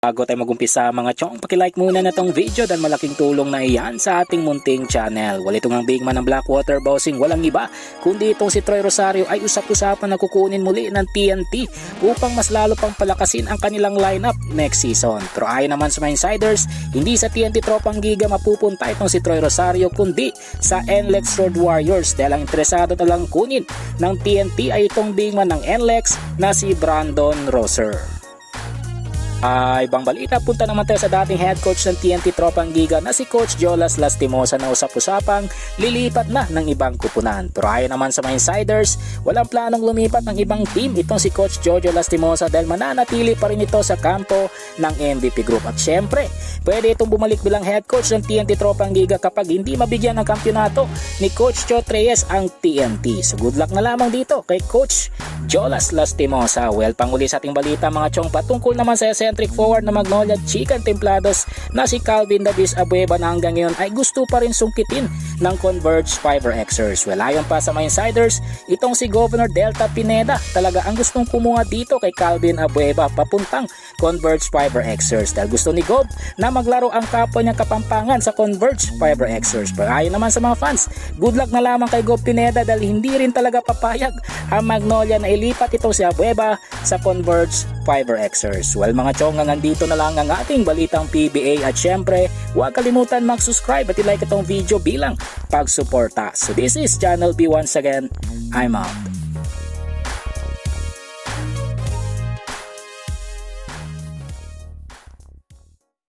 Bago tayo magumpisa mga chong, pakilike muna na tong video dahil malaking tulong na iyan sa ating munting channel. Wala itong ang big man ng Blackwater Bossing, walang iba kundi itong si Troy Rosario ay usap-usapan na kukunin muli ng TNT upang mas lalo pang palakasin ang kanilang lineup next season. Pero ayon naman sa mga insiders, hindi sa TNT Tropang Giga mapupunta itong si Troy Rosario kundi sa NLEX Road Warriors dahil ang interesado talang kunin ng TNT ay itong big man ng NLEX na si Brandon Roser. Ibang balita, punta naman tayo sa dating head coach ng TNT Tropang Giga na si Coach Jolas Lastimosa na usap-usapang lilipat na ng ibang kupunan. Pero ayon naman sa mga insiders, walang planong lumipat ng ibang team itong si Coach Jojo Lastimosa dahil mananatili pa rin ito sa kampo ng MVP Group. At syempre, pwede itong bumalik bilang head coach ng TNT Tropang Giga kapag hindi mabigyan ng kampyonato ni Coach Chot Reyes ang TNT. So good luck na lamang dito kay Coach Jolas Lastimosa. Well, panguli sa ating balita mga chong, patungkol naman sa centric forward na Magnolia Chicken Templados na si Calvin Davis Abueva na hanggang ngayon ay gusto pa rin sungkitin ng Converge Fiber Xers. Well, ayon pa sa mga insiders, itong si Governor Delta Pineda talaga ang gustong kumuha dito kay Calvin Abueva papuntang Converge Fiber Xers dahil gusto ni Gov na maglaro ang kapwa niyang Kapampangan sa Converge Fiber Xers. Pero ayon naman sa mga fans, good luck na lamang kay Gov Pineda dahil hindi rin talaga papayag ang Magnolia na ilipat itong si Abueva sa Converge Fiber Xers. Well mga chong, nandito na lang ang ating balitang PBA at syempre huwag kalimutan mag-subscribe at i-like itong video bilang pagsuporta. So this is Channel B once again, I'm out.